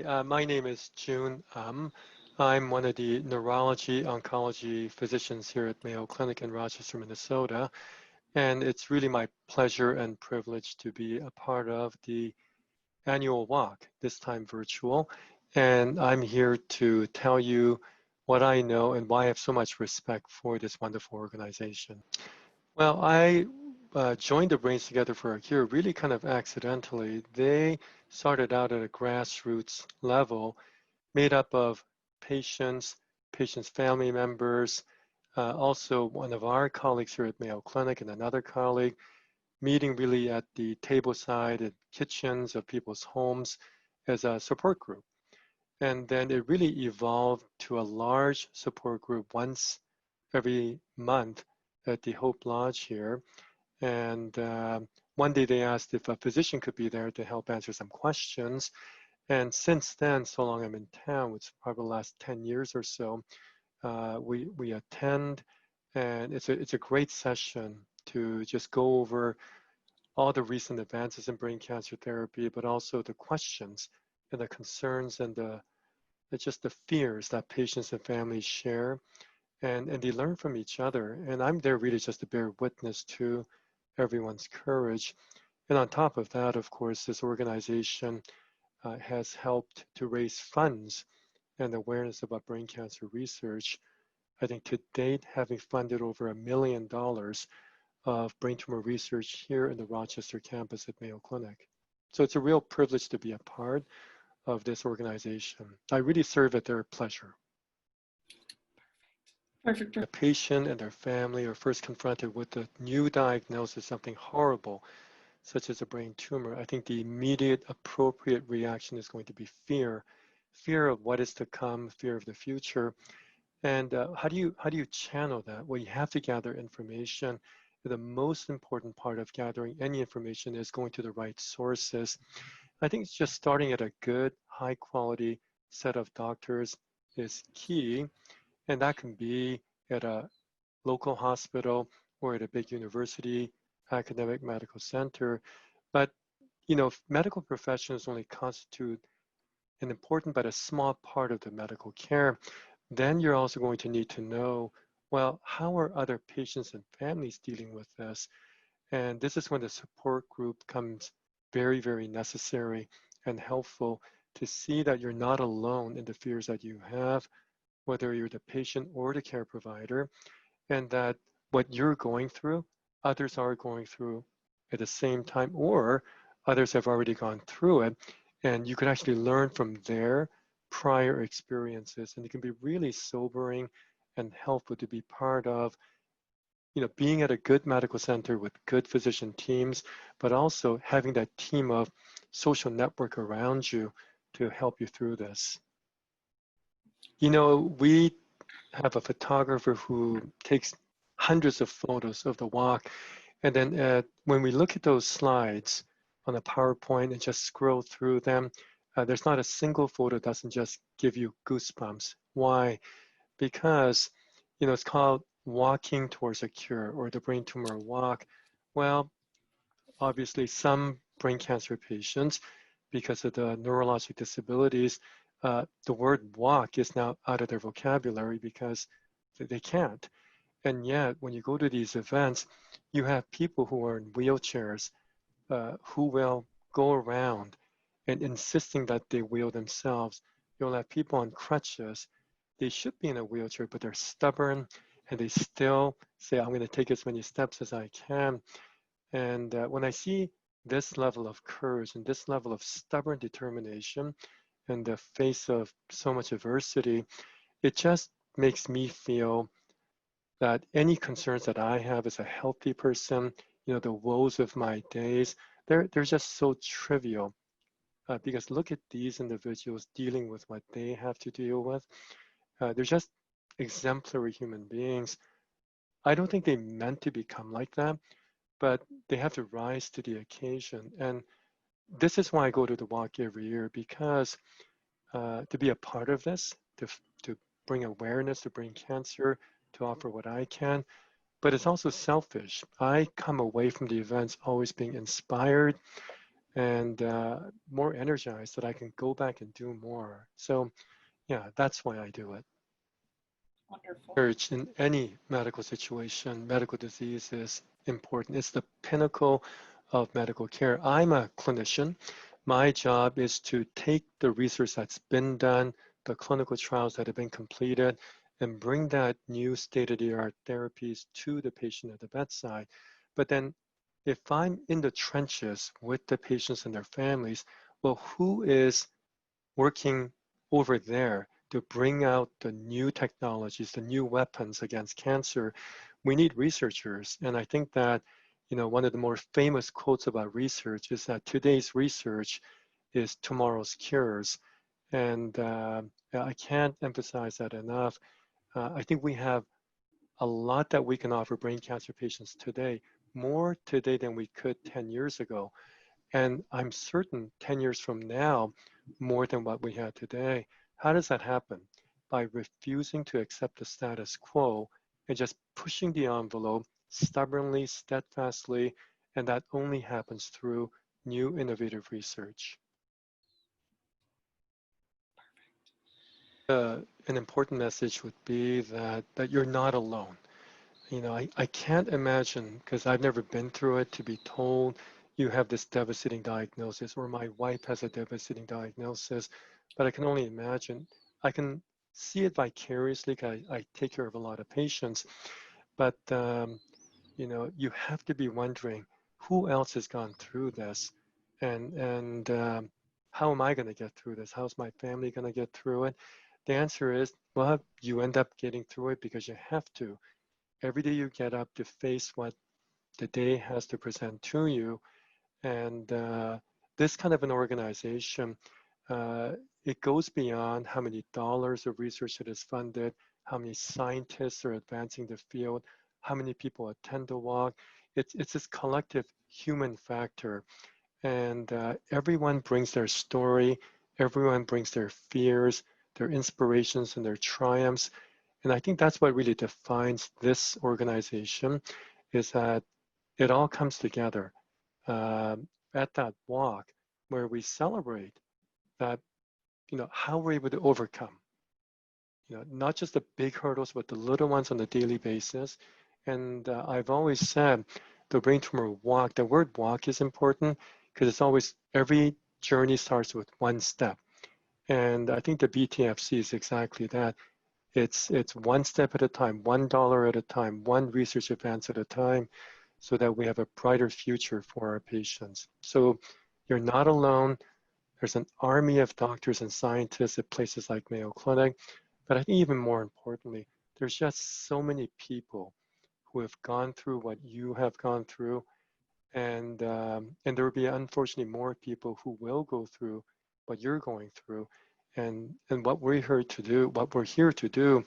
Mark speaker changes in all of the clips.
Speaker 1: My name is Jun. I'm one of the neurology oncology physicians here at Mayo Clinic in Rochester, Minnesota, and it's really my pleasure and privilege to be a part of the annual walk, this time virtual. And I'm here to tell you what I know and why I have so much respect for this wonderful organization. Well, I joined the Brains Together for a Cure really kind of accidentally. They started out at a grassroots level made up of patients, patients' family members, also one of our colleagues here at Mayo Clinic and another colleague, meeting really at the table side and kitchens of people's homes as a support group. And then it really evolved to a large support group once every month at the Hope Lodge here. And one day they asked if a physician could be there to help answer some questions. And since then, so long I'm in town, which is probably the last 10 years or so, we attend, and it's a great session to just go over all the recent advances in brain cancer therapy, but also the questions and the concerns and just the fears that patients and families share, and they learn from each other. And I'm there really just to bear witness to everyone's courage. And on top of that, of course, this organization has helped to raise funds and awareness about brain cancer research. I think to date, having funded over $1 million of brain tumor research here in the Rochester campus at Mayo Clinic. So it's a real privilege to be a part of this organization. I really serve at their pleasure.
Speaker 2: Perfect.
Speaker 1: A patient and their family are first confronted with a new diagnosis, something horrible, such as a brain tumor. I think the immediate appropriate reaction is going to be fear, fear of what is to come, fear of the future. And how do you channel that? Well, you have to gather information. The most important part of gathering any information is going to the right sources. I think it's just starting at a good, high quality set of doctors is key. And that can be at a local hospital or at a big university, academic medical center. But, medical professionals only constitute an important but a small part of the medical care. Then you're also going to need to know, well, how are other patients and families dealing with this? And this is when the support group comes very, very necessary and helpful to see that you're not alone in the fears that you have, whether you're the patient or the care provider, and that what you're going through, others are going through at the same time, or others have already gone through it. And you can actually learn from their prior experiences. And it can be really sobering and helpful to be part of, being at a good medical center with good physician teams, but also having that team of social network around you to help you through this. We have a photographer who takes hundreds of photos of the walk. And then when we look at those slides on a PowerPoint and just scroll through them, there's not a single photo that doesn't just give you goosebumps. Why? Because, it's called Walking Towards a Cure or the Brain Tumor Walk. Well, obviously some brain cancer patients, because of the neurologic disabilities, the word walk is now out of their vocabulary because they can't. And yet, when you go to these events, you have people who are in wheelchairs who will go around and insisting that they wheel themselves. You'll have people on crutches. They should be in a wheelchair, but they're stubborn and they still say, I'm going to take as many steps as I can. And when I see this level of courage and this level of stubborn determination in the face of so much adversity, it just makes me feel that any concerns that I have as a healthy person, the woes of my days, they're just so trivial. Because look at these individuals dealing with what they have to deal with. They're just exemplary human beings. I don't think they meant to become like that, but they have to rise to the occasion. And this is why I go to the walk every year, because to be a part of this, to bring awareness to brain cancer, to offer what I can, but it's also selfish. I come away from the events always being inspired and more energized that I can go back and do more. So yeah, that's why I do it.
Speaker 2: Wonderful.
Speaker 1: Research in any medical situation, medical disease is important. It's the pinnacle of medical care. I'm a clinician. My job is to take the research that's been done, the clinical trials that have been completed, and bring that new state-of-the-art therapies to the patient at the bedside. But then if I'm in the trenches with the patients and their families, well, who is working over there to bring out the new technologies, the new weapons against cancer? We need researchers. And I think that, one of the more famous quotes about research is that today's research is tomorrow's cures. And I can't emphasize that enough. I think we have a lot that we can offer brain cancer patients today, more today than we could 10 years ago. And I'm certain 10 years from now, more than what we had today. How does that happen? By refusing to accept the status quo and just pushing the envelope stubbornly, steadfastly, and that only happens through new innovative research. An important message would be that you're not alone. I can't imagine, because I've never been through it, to be told you have this devastating diagnosis, or my wife has a devastating diagnosis, but I can only imagine. I can see it vicariously because I take care of a lot of patients, but you have to be wondering who else has gone through this, and how am I going to get through this? How's my family going to get through it? The answer is, well, you end up getting through it because you have to. Every day you get up to face what the day has to present to you. And this kind of an organization, uh, it goes beyond how many dollars of research it is funded, how many scientists are advancing the field, how many people attend the walk. It's this collective human factor. And everyone brings their story, everyone brings their fears, their inspirations, and their triumphs. And I think that's what really defines this organization, is that it all comes together uh, at that walk where we celebrate that, how we're able to overcome, not just the big hurdles, but the little ones on a daily basis. And I've always said the brain tumor walk, the word walk is important because it's always, every journey starts with one step. And I think the BTFC is exactly that. It's one step at a time, $1 at a time, one research advance at a time, so that we have a brighter future for our patients. So you're not alone. There's an army of doctors and scientists at places like Mayo Clinic. But I think even more importantly, there's just so many people who have gone through what you have gone through. And there will be, unfortunately, more people who will go through what you're going through. And what we're here to do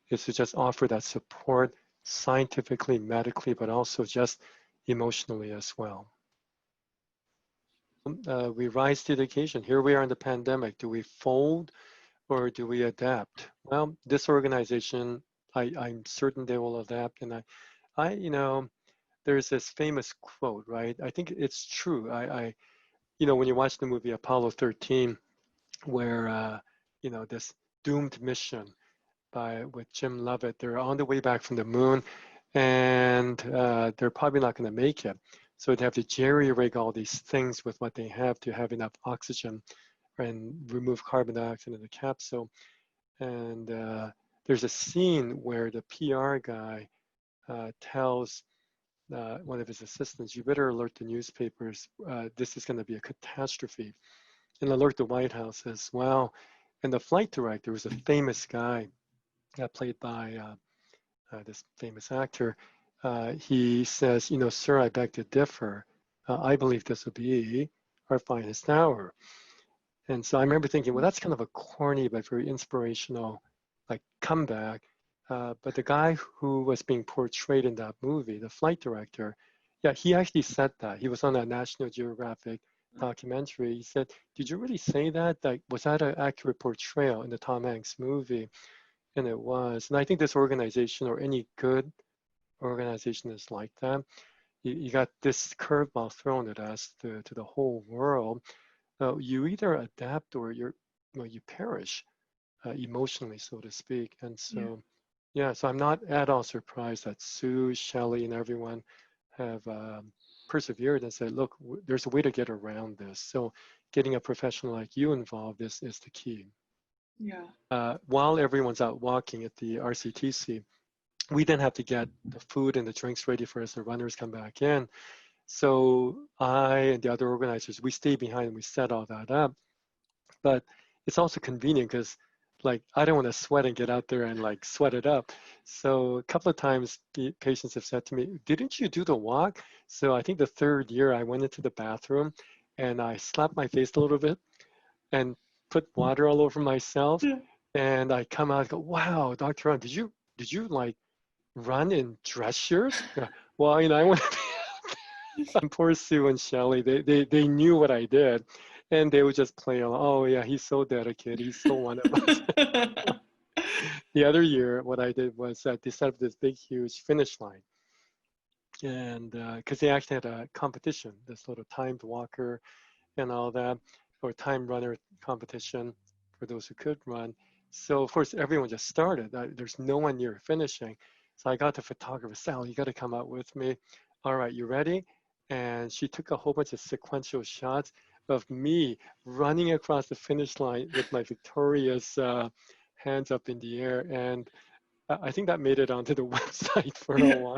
Speaker 1: is to just offer that support scientifically, medically, but also just emotionally as well. We rise to the occasion. Here we are in the pandemic. Do we fold or do we adapt? Well, this organization, I'm certain they will adapt. And there's this famous quote, right? I think it's true. When you watch the movie Apollo 13, where, this doomed mission with Jim Lovett, they're on the way back from the moon, and they're probably not going to make it. So they have to jerry-rig all these things with what they have to have enough oxygen and remove carbon dioxide in the capsule. And there's a scene where the PR guy tells one of his assistants, you better alert the newspapers, this is going to be a catastrophe, and alert the White House as well. And the flight director was a famous guy played by this famous actor. He says, sir, I beg to differ. I believe this will be our finest hour. And so I remember thinking, well, that's kind of a corny but very inspirational like comeback. But the guy who was being portrayed in that movie, the flight director, yeah, he actually said that. He was on a National Geographic documentary. He said, did you really say that? Like, was that an accurate portrayal in the Tom Hanks movie? And it was. And I think this organization, or any good organization, is like that. you got this curveball thrown at us to the whole world. You either adapt or you perish emotionally, so to speak. And
Speaker 2: Yeah.
Speaker 1: so, yeah, so I'm not at all surprised that Sue, Shelley, and everyone have persevered and said, look, there's a way to get around this. So getting a professional like you involved is the key.
Speaker 2: Yeah.
Speaker 1: While everyone's out walking at the RCTC, we then have to get the food and the drinks ready for as the runners come back in. So I and the other organizers, we stay behind and we set all that up. But it's also convenient because like I don't want to sweat and get out there and like sweat it up. So a couple of times the patients have said to me, didn't you do the walk? So I think the third year I went into the bathroom and I slapped my face a little bit and put water all over myself.
Speaker 2: Yeah.
Speaker 1: And I come out and go, wow, Dr. Ron, did you like run in dress shirts? Yeah. Well, I want to be poor Sue and Shelley, they knew what I did. And they would just play along. Oh yeah, he's so dedicated. He's so one of us. The other year, what I did was they set up this big, huge finish line, and because they actually had a competition, this little timed walker and all that, or time runner competition for those who could run. So of course, everyone just started. There's no one near finishing. So I got the photographer, Sal, you got to come out with me. All right, you ready? And she took a whole bunch of sequential shots of me running across the finish line with my victorious hands up in the air. And I think that made it onto the website for a
Speaker 2: Yeah.
Speaker 1: while.